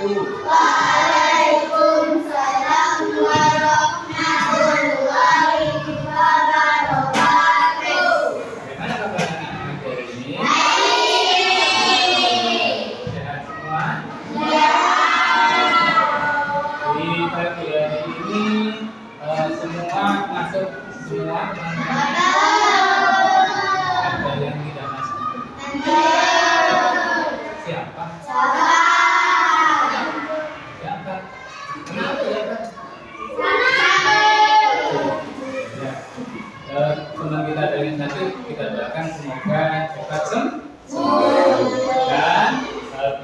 wabarakatuh. Waalaikumsalam warahmatullahi wabarakatuh. Bagaimana kabar anak-anak hari ini? Sehat semua? Di pagi hari ini semua masuk semua? Ada yang tidak masuk? Siapa? Siapa? Kenapa ya, Pak? Ya. Teman kita ada yang sakit, kita doakan semoga cepat sembuh dan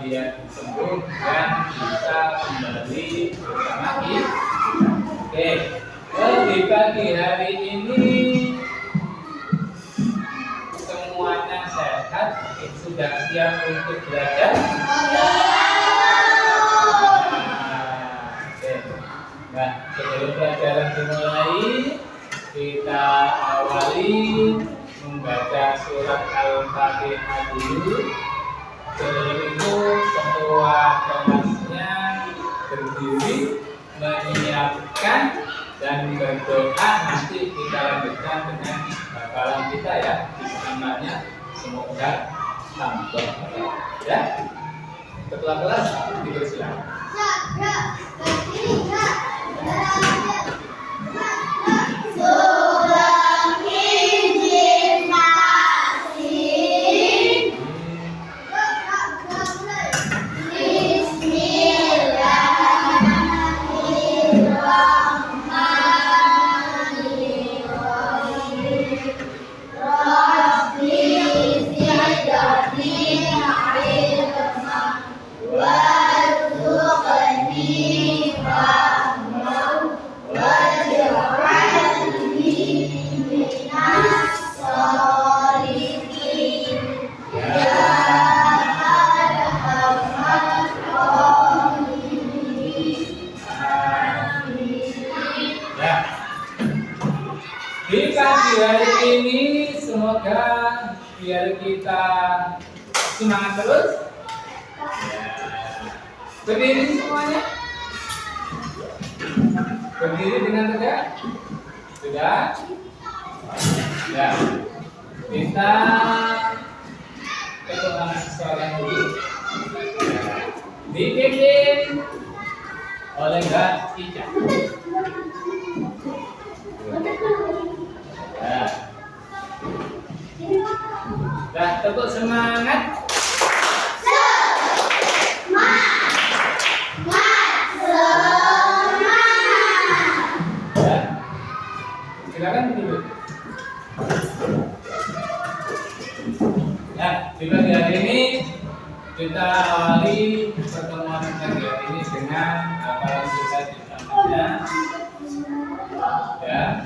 biar sembuh dan bisa kembali bersama kita. Oke, di pagi hari ini semuanya sehat, sudah siap untuk belajar? Nah, sebelum pelajaran dimulai, kita awali membaca surat Al-Fatihah dulu. Sebelum itu, ketua kelasnya berdiri menyiapkan dan berdoa. Nanti kita lanjutkan dengan hafalan kita ya. Namanya semoga tambah ya. Ketua kelas dipersilakan. Di pagi hari ini semoga biar kita semangat terus. Berdiri semuanya. Berdiri dengan tegak. Sudah. Ya. Kita ketemu anak sekolah dulu. Dipimpin oleh Mbak Ica. Dah tepuk semangat. Ya. Silakan duduk. Nah, di pagi hari ini kita awali pertemuan pagi hari ini dengan hafalan kita di namanya. Ya.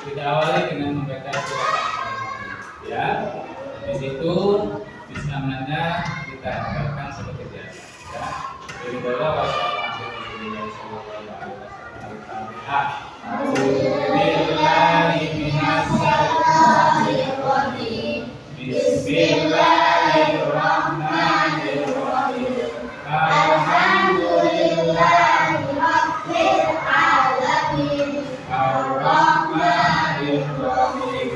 Kita awali dengan membaca surat Al-Fatihah. Ya, di situ bismillahnya kita hafalkan seperti biasa. Ya, dari bawah Al-Fatihah. Bismillahirrahmanirrahim. Alhamdulillahirabbil alamin. Ar-Rahmanir-Rahim.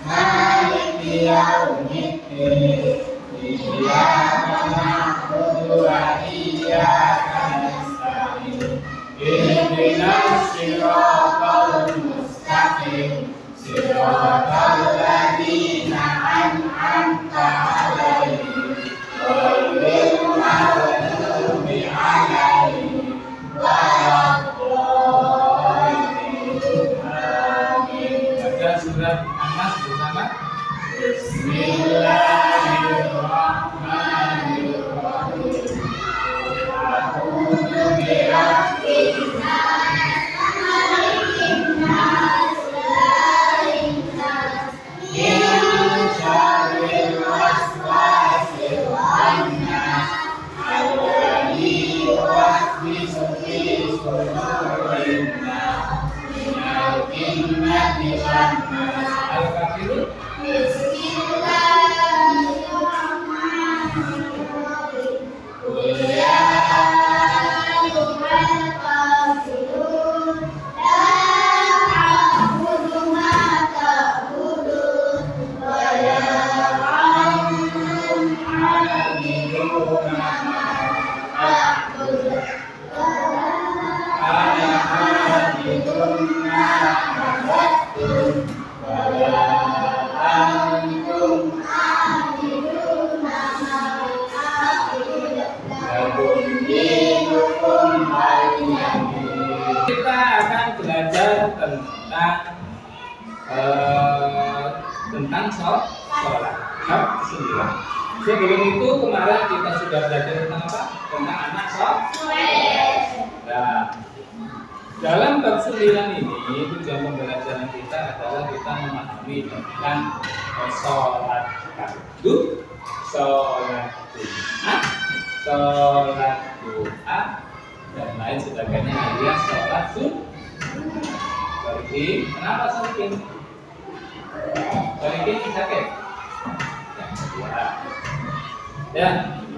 Maliki yaumiddin. Iyyaka na'budu wa iyyaka nasta'in. Ihdinas siratal mustaqim. Siratal ladzina an'amta 'alaihim ghairil maghdubi 'alaihim waladdallin. Baca surat An-Nas bersama. Bismillahirrahmanirrahim. A'udzu birabbin nas, malikin nas, ilahin nas, min syarril waswasil khannas, alladzi yuwaswisu fi sudurin nas, minal jinnati wan nas. Al-Kafirun. Bismillahirrahmanirrahim. Qul ya tentang sholat. Bab 9. Sebelum itu kemarin kita sudah belajar tentang apa? Tentang anak sholat. Nah, dalam bab 9 ini tujuan pembelajaran kita adalah kita memahami tentang sholat fardu, sholat Jumat, sholat doa dan lain sebagainya alias sholat sunnah. Kenapa sakit? Sakit sakit. Ya,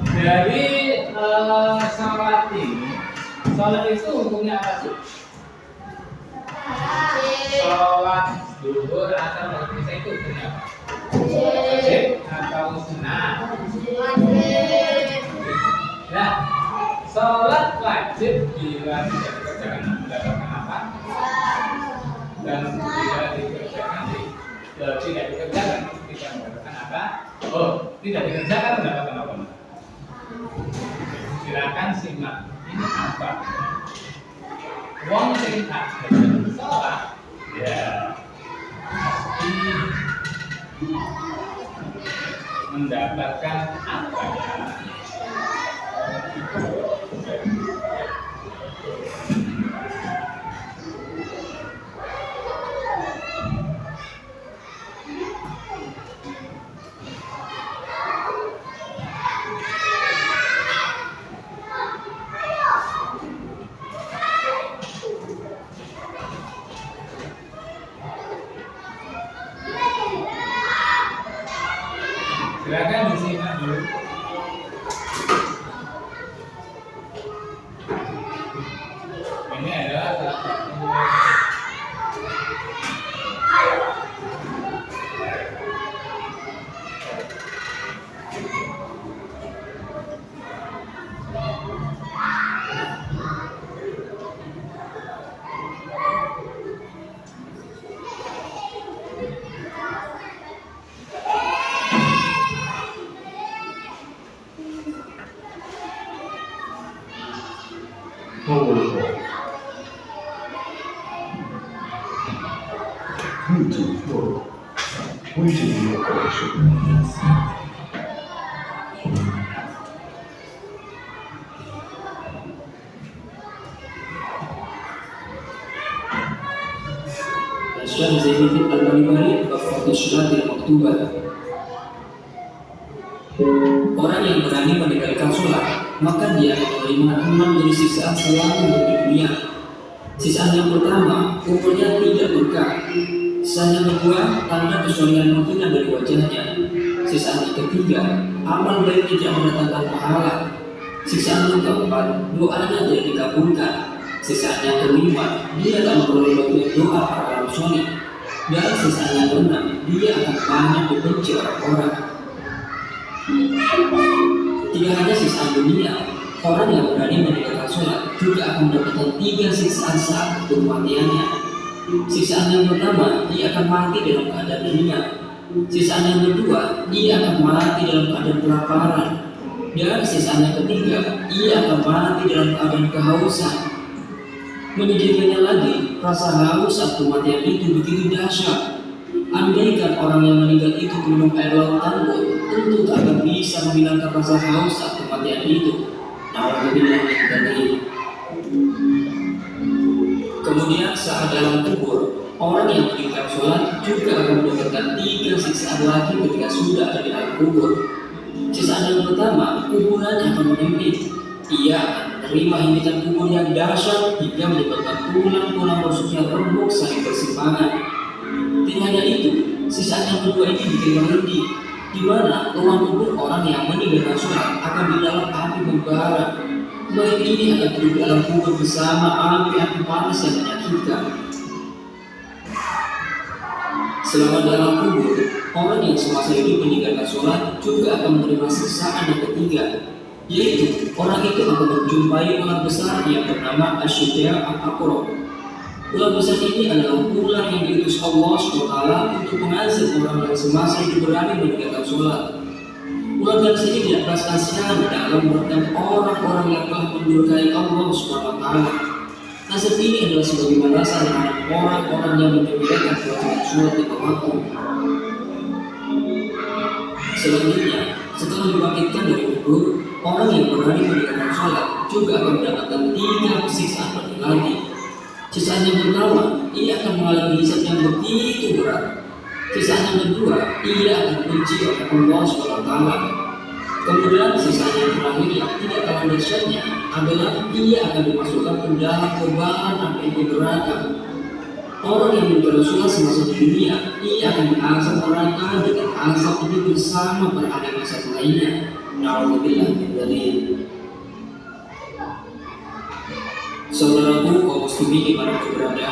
dari sholat ini, sholat itu hukumnya apa sih? Sholat zuhur atau maghrib itu hukumnya apa? Wajib atau sunnah? Nah, sholat wajib bila tidak dikerjakan mendapatkan apa? Dan tidak dikerjakan tidak mendapatkan apa? Oh, tidak dikerjakan mendapatkan apa? Silakan simak. Ini apa? Wong sing tak sholat, ya pasti mendapatkan apa ya? Silakan disimak dulu. Ini adalah salah satu Syekh Zainuddin Al-Barbahari bab Sholatil Maktubah. Orang yang berani meninggalkan sholat, maka dia akan menerima 6 jenis siksaan selama hidup di dunia. Siksaan yang pertama, umurnya tidak berkah. Siksaan yang kedua, tanda kesulitan menghina dari wajahnya. Siksaan yang ketiga, amal baik tidak mendatangkan pahala. Siksaan yang keempat, doanya tidak dikabulkan. Siksaan yang kelima, dia tak memperoleh bagian doa para orang soleh. Dan siksaan yang keenam, dia akan banyak dibenci orang-orang. Tidak hanya siksaan dunia, orang yang berani meninggalkan sholat juga akan mendapatkan 3 siksaan saat kematiannya. Siksaan yang pertama, dia akan mati dalam keadaan hina. Siksaan yang kedua, dia akan mati dalam keadaan kelaparan. Dan siksaan yang ketiga, ia akan mati dalam keadaan kehausan. Menyedihkannya lagi, rasa haus saat kematian itu begitu dahsyat. Andaikan orang yang meninggal itu minum air laut tangguh, tentu tak akan bisa menghilangkan rasa haus saat kematian itu. Alhamdulillah ini. Kemudian saat dalam kubur, orang yang meninggal sholat juga akan mendapatkan 3 siksaan lagi ketika sudah ada di alam kubur. Siksaan yang pertama, kuburannya akan menyempit. Ia akan menerima himpitan kubur yang dahsyat hingga menyebabkan tulang-tulang rusuknya remuk saling bersimpangan. Tidak hanya itu, siksaan yang kedua ini bikin merinding, di mana ruang kubur orang yang meninggalkan sholat akan di dalam api membara. Mereka ini akan duduk dalam kubur bersama api panas yang menyakitkan. Selama dalam kubur, orang yang semasa hidup meninggalkan sholat juga akan menerima siksaan yang ketiga, yaitu orang itu akan menjumpai ular besar yang bernama Asyidya Al-Aqrab. Ular besar ini adalah ular yang diutus Allah SWT untuk mengazab orang yang semasa hidup berani meninggalkan sholat. Ular gadis ini tidak belas kasihan dalam meredam orang-orang yang telah mendurhakai Allah SWT. Nasib ini adalah sebagai balasan terhadap orang-orang yang menyepelekan kewajiban sholat lima waktu. Selanjutnya, setelah dibangkitkan dari kubur, orang yang berani meninggalkan sholat juga akan mendapatkan 3 siksaan mati lagi. Siksaan yang pertama, ia akan mengalami hisab yang begitu berat. Siksaan yang kedua, ia akan dibenci oleh Allah SWT. Kemudian siksaan yang terakhir yang tidak kalah dahsyatnya adalah ia akan dimasukkan ke dalam kobaran api neraka. Orang yang meninggalkan sholat semasa di dunia, ia akan diazab neraka dengan azab ini bersama para ahli maksiat lainnya. Na'udzubillah min dzalik. Saudaraku kaum muslimin dimanapun berada,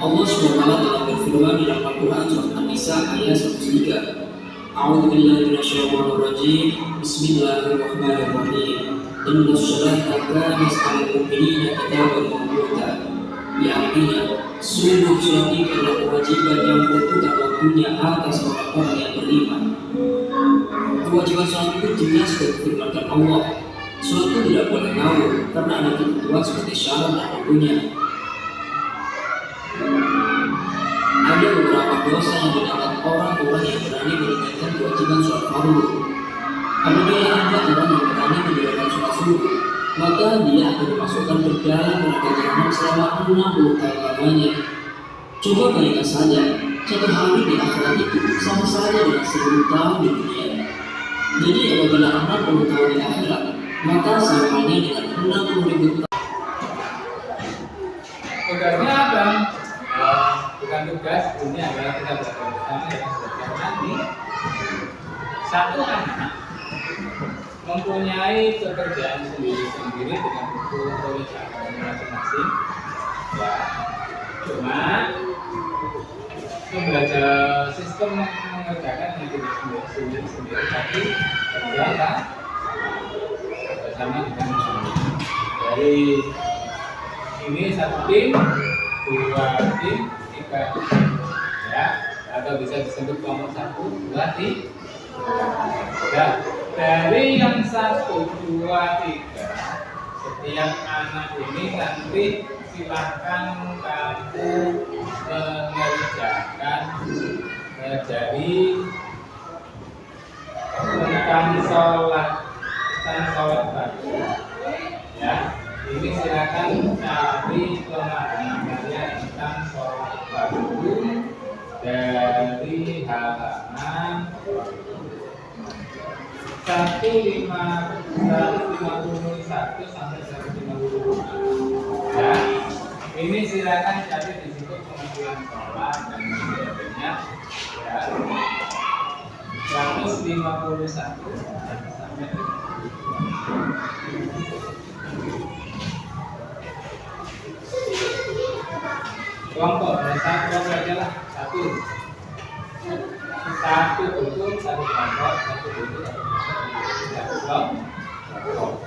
Allah SWT telah berfirman di dalam Al-Quran surat An-Nisa ayat 103. A'udzubillahi minasyaitonirrajim. Bismillahirrahmanirrahim. Innas sholata kanat 'alal mu'minina kitaban mawquta. Ya, artinya sungguh sholat itu adalah kewajiban yang ditentukan waktunya atas orang-orang yang beriman. Kewajiban sholat itu jelas difirmankan Allah. Sholat itu tidak boleh ngawur karena ada ketentuan seperti syarat dan waktunya. Ada beberapa dosa yang didapat orang-orang yang berani meninggalkan kewajiban sholat fardu. Apabila ada orang yang berani meninggalkan sholat subuh, maka dia akan dimasukkan ke dalam neraka jahanam selama 60 tahun lamanya. Coba bayangkan saja, satu hari di akhirat itu sama saja dengan 1000 tahun di dunia. Jadi apabila 60 tahun di akhirat, maka samanya dengan 60.000 tahun. Tugasnya apa? Bukan tugas, ini adalah kita belajar bersama dengan belajar nanti. Satu anak mempunyai pekerjaan sendiri-sendiri dengan buku tulis masing-masing. Ya, cuma belajar sistem mengerjakan yang tidak sendiri-sendiri, tapi kerja bersama dengan dari ini satu tim, 2 tim, 3 tim, ya, atau bisa disebut kelompok 1, 2, 3. Ya, dari yang 1, 2, 3, setiap anak ini nanti silahkan kamu mengerjakan dari tentang sholat tadi. Ya, ini silakan cari pemahamannya tentang sholat fardu dari halaman 151 sampai 152. Ya, ini silakan cari di situ pengertian sholat dan sebagainya. Ya, 151 sampai kelompok, ada 1 kelompok aja lah, 1 betul, 1 kelompok, 1 betul, 1 kelompok.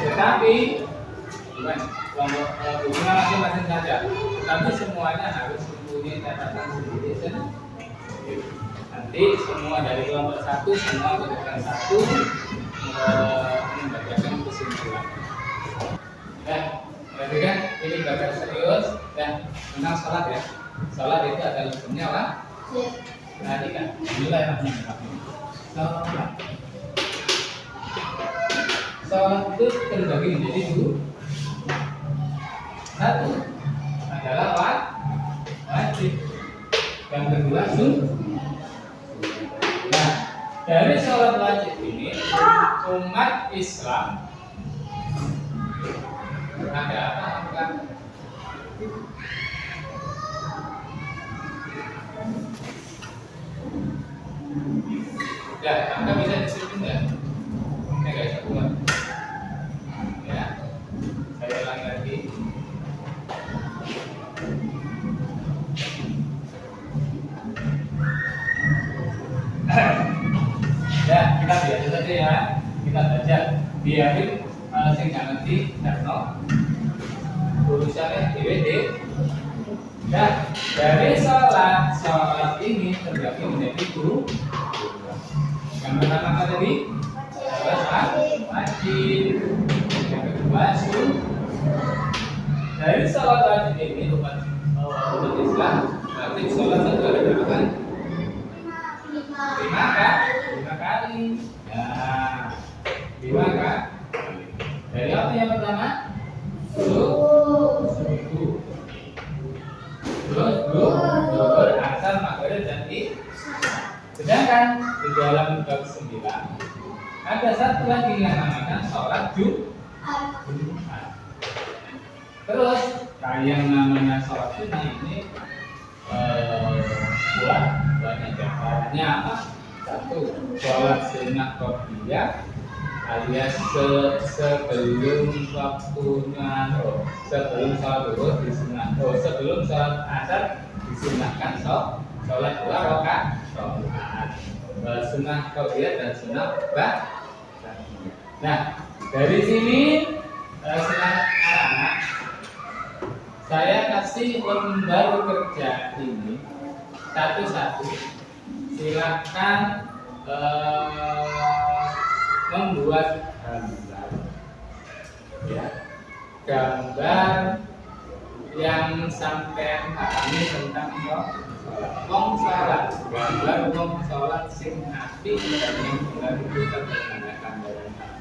Tetapi bukan kelompok bunga masing-masing saja, tapi semuanya harus mempunyai catatan sendiri. Nanti semua dari kelompok 1 semua kelompok 1 membacakan kesimpulan. Nah, berarti kan ini belajar serius dan tentang sholat ya. Sholat itu adalah hukumnya apa? Perhatikan. Bismillahirrahmanirrahim. Sholat itu terbagi menjadi 2. 1 adalah wajib. Yang kedua sunnah. Nah, dari sholat wajib ini umat Islam ada apa? Ya, Anda bisa disiplin ya. Oke guys, aku buat. Ya, saya ulangi lagi. Ya, kita biasa saja ya. Kita belajar. Biarin sing gak ngerti, Darno. Tulisannya DWD. Dan dari sholat ini terbagi menjadi 2. Yang pertama apa tadi? Wajib. Yang kedua sunnah. dari sholat wajib ini umat Islam wajib sholat satu hari berapa kali? 5 kali. Nah, 5 kali. Dari apa yang pertama? Subuh. Terus zuhur, asar, maghrib dan isya. Sedangkan di dalam bab 9 ada satu lagi yang namanya sholat Jumat. Terus yang namanya sholat sunnah ini banyak caranya apa? Satu, sholat sunnah qobliyah alias sebelum waktunya, sebelum sholat zuhur disunah, sebelum sholat asar disunahkan sholat 2 rakaat. Sunnah qobliyah dan sunnah ba'diyah. Nah, dari sini anak-anak saya kasih lembar kerja ini satu-satu. Silakan membuat gambar, ya, gambar yang sampai pahami tentang sholat, gambar sholat sing apik dan yang benar itu terjemahkan dalam HP.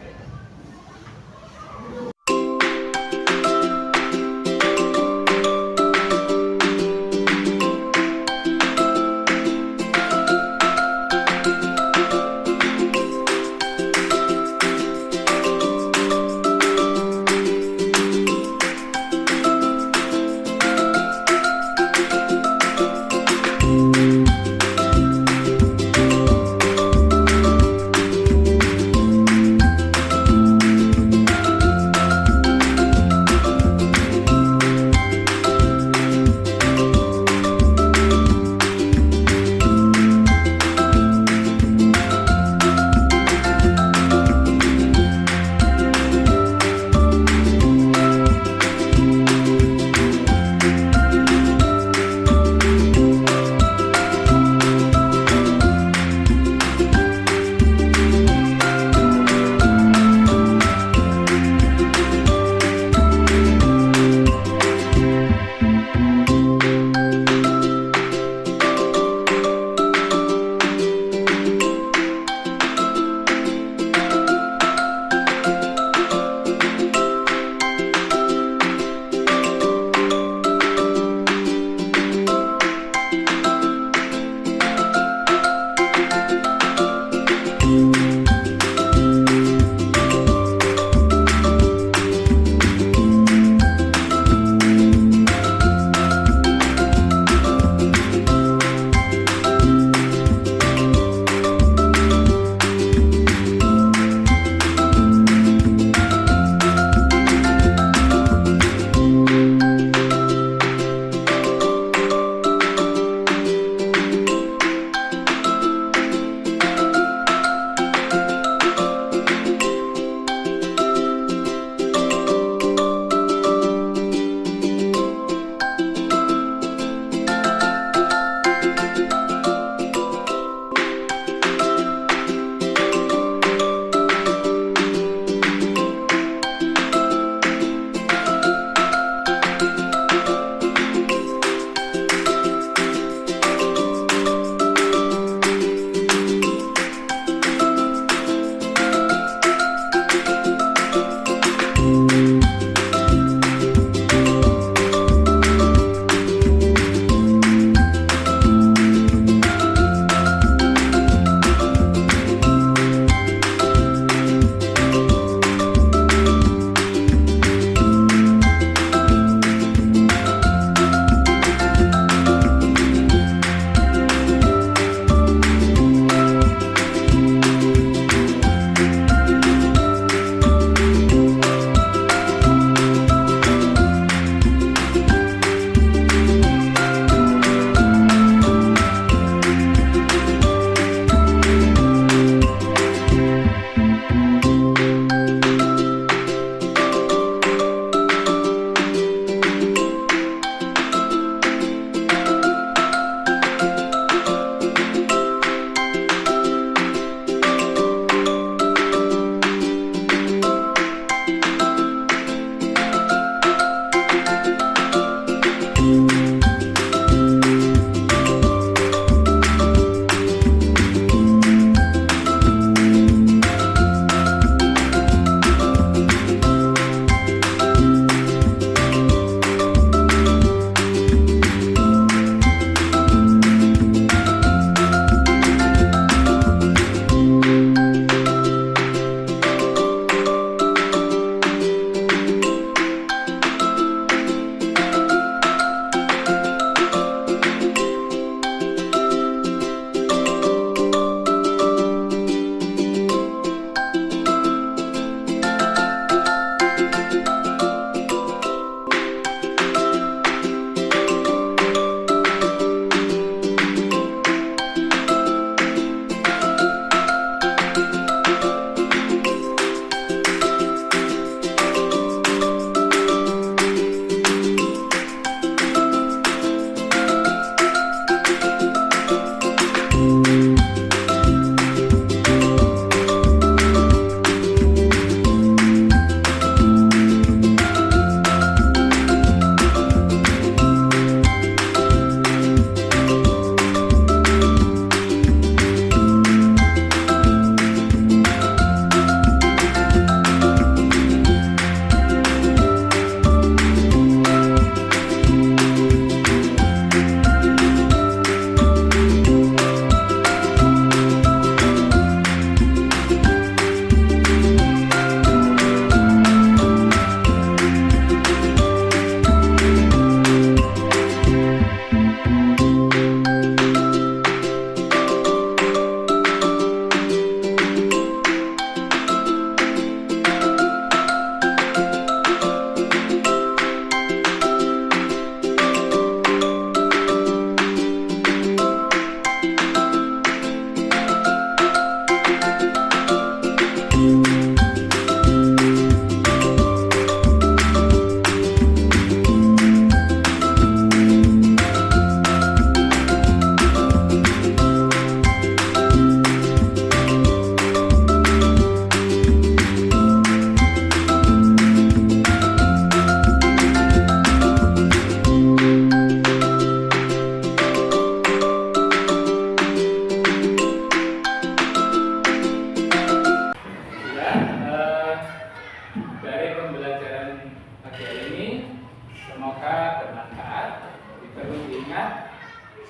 pembelajaran pagi hari ini semoga bermanfaat. Perlu diingat,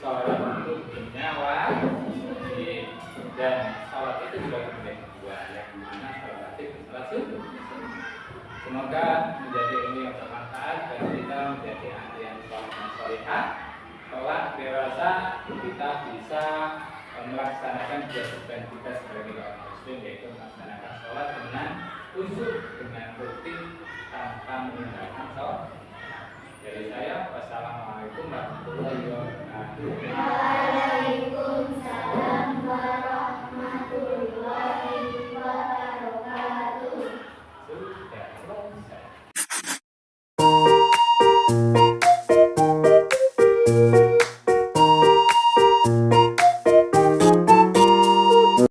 sholat itu hukumnya wajib, dan sholat itu juga menjadi dua, yang mana sholat wajib dan sholat sunnah. Semoga menjadi ilmu yang bermanfaat dan kita menjadi ahli yang soleh dan solehah. Kelak dewasa kita bisa melaksanakan kewajiban kita sebagai orang muslim, yaitu melaksanakan sholat dengan khusyuk, dengan rutin, tanpa meninggalkan sholat. Dari saya, wassalamualaikum warahmatullahi wabarakatuh. Waalaikumsalam warahmatullahi wabarakatuh. Sudah selesai.